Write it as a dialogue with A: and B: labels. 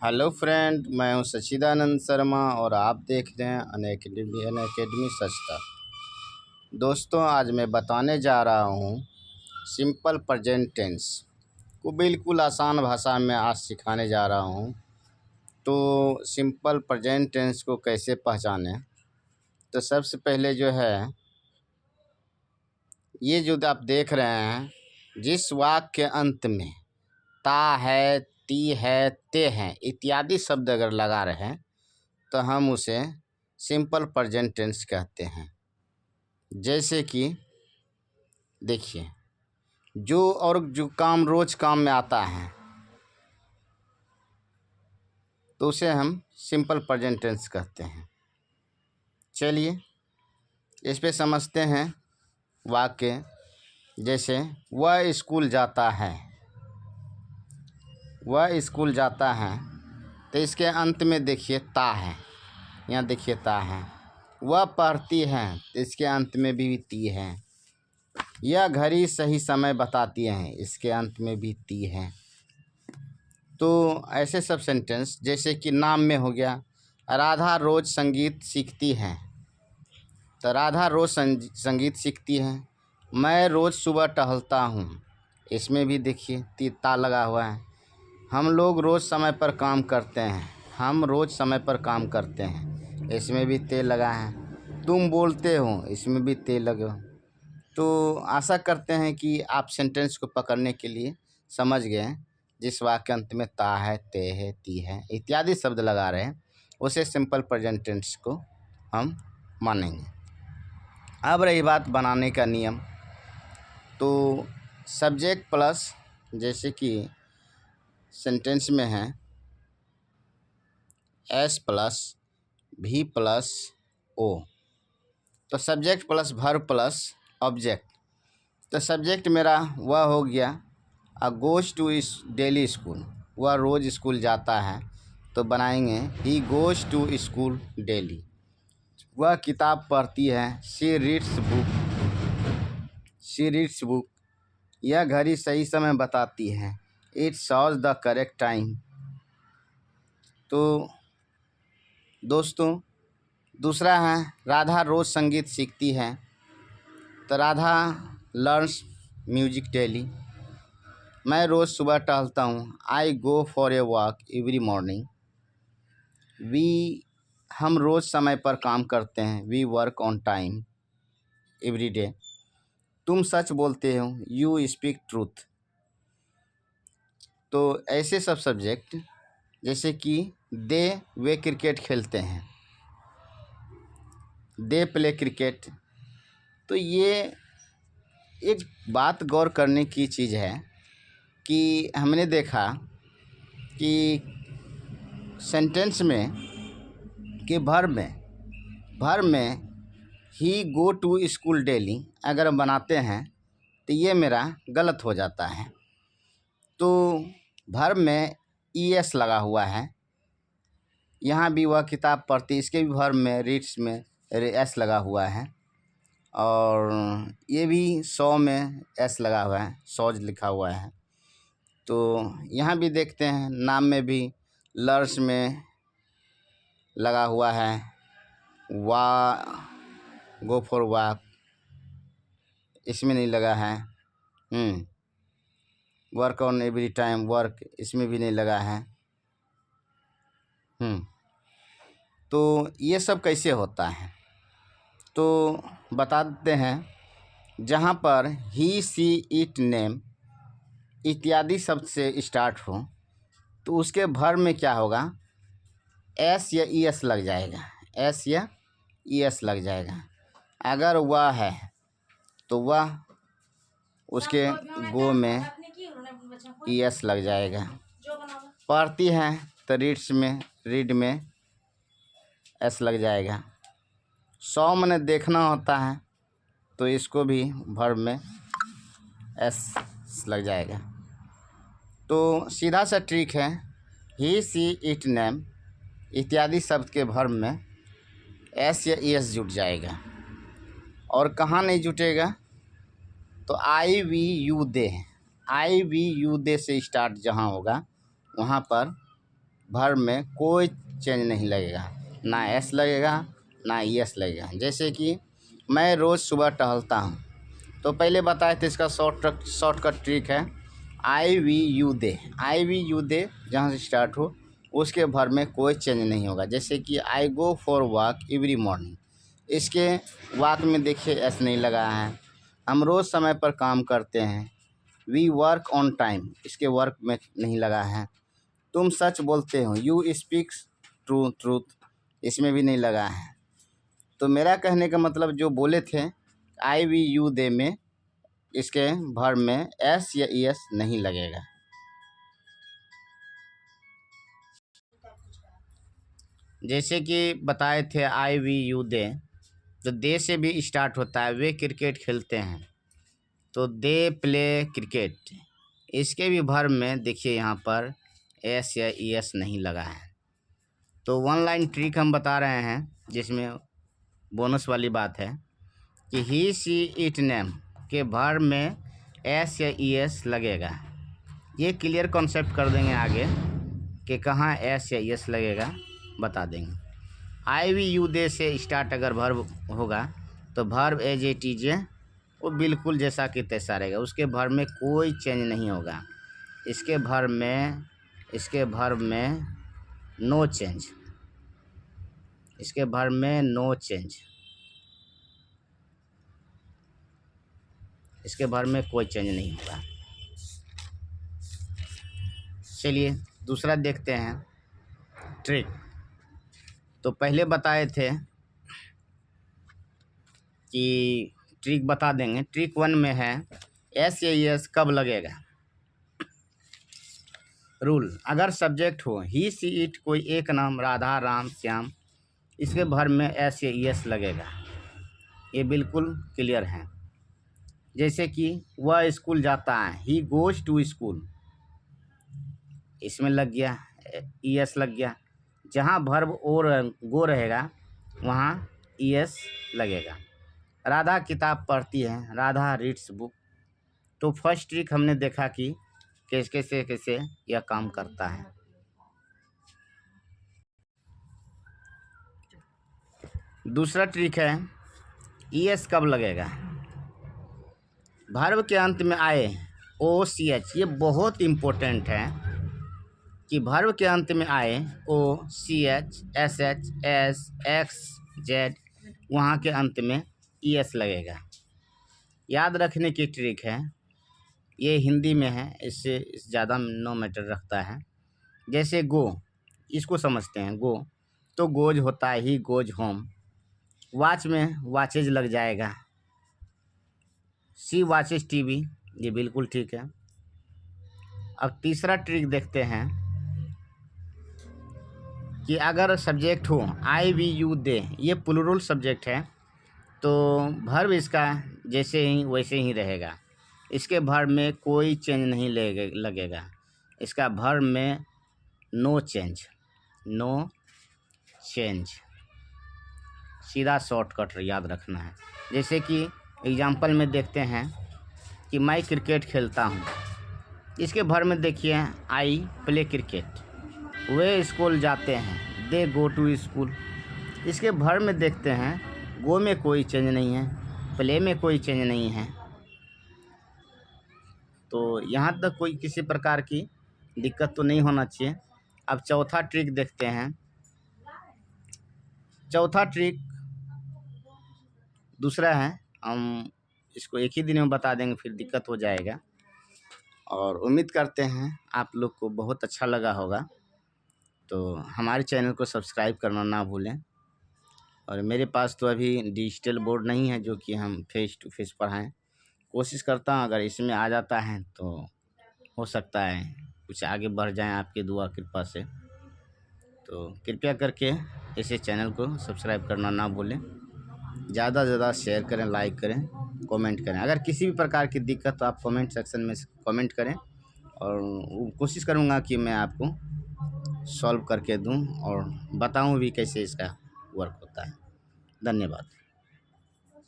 A: Hello friend, मैं हूं सच्चिदानंद शर्मा और आप देख रहे हैं अनअकैडमी सचता। दोस्तों, आज मैं बताने जा रहा हूं सिंपल प्रेजेंट टेंस को बिल्कुल आसान भाषा में आज सिखाने जा रहा हूं। तो सिंपल प्रेजेंट टेंस को कैसे पहचानें, तो सबसे पहले जो है ये जो आप देख रहे हैं, जिस वाक्य के अंत में ता है, ती है, ते हैं इत्यादि शब्द अगर लगा रहे हैं तो हम उसे सिंपल प्रेजेंट टेंस कहते हैं। जैसे कि देखिए, जो काम रोज काम में आता है तो उसे हम सिंपल प्रेजेंट टेंस कहते हैं। चलिए इस पे समझते हैं वाक्य। जैसे वह स्कूल जाता है, वह स्कूल जाता है, तो इसके अंत में देखिए ता है, यहाँ देखिए ता है। वह पढ़ती है, तो इसके अंत में भी ती है। यह घड़ी सही समय बताती है, इसके अंत में भी ती है। तो ऐसे सब सेंटेंस, जैसे कि नाम में हो गया राधा रोज़ संगीत सीखती है, तो राधा रोज़ संगीत सीखती है। मैं रोज़ सुबह टहलता हूँ, इसमें भी देखिए ता लगा हुआ है। हम लोग रोज़ समय पर काम करते हैं, हम रोज़ समय पर काम करते हैं, इसमें भी ते लगा है। तुम बोलते हो, इसमें भी ते लगे हो। तो आशा करते हैं कि आप सेंटेंस को पकड़ने के लिए समझ गए। जिस वाक्य अंत में ता है, ते है, ती है इत्यादि शब्द लगा रहे हैं उसे सिंपल प्रेजेंट टेंस को हम मानेंगे। अब रही बात बनाने का नियम, तो सब्जेक्ट प्लस, जैसे कि सेंटेंस में है एस प्लस भी प्लस ओ, तो subject plus verb plus object. तो सब्जेक्ट मेरा वह हो गया गोज़ टू डेली स्कूल, वह रोज़ स्कूल जाता है, तो बनाएंगे he goes to school daily. वह किताब पढ़ती है, शी रीड्स बुक। यह घड़ी सही समय बताती है, it shows the correct time. तो दोस्तों, दूसरा है राधा रोज़ संगीत सीखती है, तो राधा लर्न्स म्यूजिक डेली। मैं रोज़ सुबह टहलता हूँ, I go for a walk every morning. हम रोज़ समय पर काम करते हैं, we work on time every day. तुम सच बोलते हो, यू स्पीक ट्रूथ। तो ऐसे सब सब्जेक्ट, जैसे कि वे क्रिकेट खेलते हैं, दे प्ले क्रिकेट। तो ये एक बात गौर करने की चीज़ है कि हमने देखा कि सेंटेंस में कि भर में ही गो टू स्कूल डेली अगर हम बनाते हैं तो ये मेरा गलत हो जाता है। तो भर में ES लगा हुआ है, यहाँ भी वह किताब पढ़ती, इसके भी भर में रीड्स में S लगा हुआ है, और ये भी 100 में S लगा हुआ है, सौज लिखा हुआ है। तो यहाँ भी देखते हैं नाम में भी लर्स में लगा हुआ है, गो फॉर वॉक, इसमें नहीं लगा है। Work on every time, work, इसमें भी नहीं लगा है। तो ये सब कैसे होता है, तो बता देते हैं। जहाँ पर ही, सी, इट, नेम इत्यादि शब्द से स्टार्ट हो तो उसके भर में क्या होगा, S या ES लग जाएगा, S या ES लग जाएगा। अगर वह है तो वह, उसके गो में ES लग जाएगा। पढ़ती है तो रीड में S लग जाएगा। 100 मैंने देखना होता है तो इसको भी वर्ब में S लग जाएगा। तो सीधा सा ट्रिक है, ही, सी, इट, नेम इत्यादि शब्द के वर्ब में S या ES जुट जाएगा। और कहाँ नहीं जुटेगा, तो आई, वी, यू, दे से स्टार्ट जहाँ होगा वहाँ पर भर में कोई चेंज नहीं लगेगा, ना एस लगेगा ना एस लगेगा। जैसे कि मैं रोज़ सुबह टहलता हूँ, तो पहले बताए थे इसका शॉर्टकट ट्रिक है आई वी यू दे। आई वी यू दे जहाँ से स्टार्ट हो उसके भर में कोई चेंज नहीं होगा। जैसे कि I go for walk every morning, इसके वॉक में देखिए एस नहीं लगा है। हम रोज़ समय पर काम करते हैं, वी वर्क ऑन टाइम, इसके वर्क में नहीं लगा है। तुम सच बोलते हो, यू स्पीक्स ट्रूथ, इसमें भी नहीं लगा है। तो मेरा कहने का मतलब जो बोले थे आई वी यू दे में इसके भर में एस या ई एस नहीं लगेगा। जैसे कि बताए थे आई वी यू दे, तो दे से भी स्टार्ट होता है, वे क्रिकेट खेलते हैं, तो दे प्ले क्रिकेट, इसके भी भर में देखिए यहाँ पर एस या ई एस नहीं लगा है। तो वन लाइन ट्रिक हम बता रहे हैं जिसमें बोनस वाली बात है कि ही सी इट नेम के भर में एस या ई एस लगेगा। ये क्लियर कॉन्सेप्ट कर देंगे आगे कि कहाँ एस या ई एस लगेगा, बता देंगे। आई वी यू दे से स्टार्ट अगर वर्ब होगा तो वर्ब एज इट इज वो बिल्कुल जैसा कि तैसा रहेगा, उसके भर में कोई चेंज नहीं होगा। इसके भर में नो चेंज, इसके भर में नो चेंज, इसके भर में कोई चेंज नहीं होगा। चलिए दूसरा देखते हैं ट्रिक। तो पहले बताए थे कि ट्रिक बता देंगे। ट्रिक 1 में है एस या एस कब लगेगा। रूल, अगर सब्जेक्ट हो ही सी इट कोई एक नाम राधा राम श्याम, इसके भर में एस या एस लगेगा, ये बिल्कुल क्लियर है। जैसे कि वह स्कूल जाता है, ही गोज टू स्कूल, इसमें लग गया ई एस लग गया। जहाँ वर्ब और गो रहेगा वहाँ ई एस लगेगा। राधा किताब पढ़ती है, राधा रीड्स बुक। तो फर्स्ट ट्रिक हमने देखा कि कैसे यह काम करता है। दूसरा ट्रिक है ई एस कब लगेगा। वर्ब के अंत में आए ओ सी एच, ये बहुत इम्पोर्टेंट है कि वर्ब के अंत में आए O C H S H S X Z, वहाँ के अंत में ई एस लगेगा। याद रखने की ट्रिक है, ये हिंदी में है, इससे ज़्यादा नो मैटर रखता है। जैसे गो, इसको समझते हैं गो, तो गोज होता है ही गोज होम। वॉच में वॉचेज लग जाएगा, सी वॉचेज टीवी, ये बिल्कुल ठीक है। अब तीसरा ट्रिक देखते हैं कि अगर सब्जेक्ट हो आई वी यू दे, ये प्लूरल सब्जेक्ट है, तो वर्ब इसका जैसे ही वैसे ही रहेगा, इसके वर्ब में कोई चेंज नहीं लगेगा। इसका वर्ब में नो चेंज, नो चेंज, सीधा शॉर्टकट याद रखना है। जैसे कि एग्जाम्पल में देखते हैं कि मैं क्रिकेट खेलता हूँ, इसके भर में देखिए I play cricket. Way school जाते हैं, दे गो टू स्कूल, इसके भर में देखते हैं गो में कोई चेंज नहीं है, प्ले में कोई चेंज नहीं है। तो यहाँ तक कोई किसी प्रकार की दिक्कत तो नहीं होना चाहिए। अब चौथा ट्रिक देखते हैं। चौथा ट्रिक दूसरा है, हम इसको एक ही दिन में बता देंगे, फिर दिक्कत हो जाएगा। और उम्मीद करते हैं आप लोग को बहुत अच्छा लगा होगा। तो हमारे चैनल को सब्सक्राइब करना ना भूलें। और मेरे पास तो अभी डिजिटल बोर्ड नहीं है जो कि हम फेस टू फेस पढ़ाएँ। कोशिश करता हूँ अगर इसमें आ जाता है तो हो सकता है कुछ आगे बढ़ जाएं आपकी दुआ कृपा से। तो कृपया करके इसे चैनल को सब्सक्राइब करना ना भूलें। ज़्यादा से ज़्यादा शेयर करें, लाइक करें, कमेंट करें। अगर किसी भी प्रकार की दिक्कत तो आप कमेंट सेक्शन में कमेंट करें और कोशिश करूँगा कि मैं आपको सॉल्व करके दूं और बताऊं भी कैसे इसका वर्क होता है। धन्यवाद।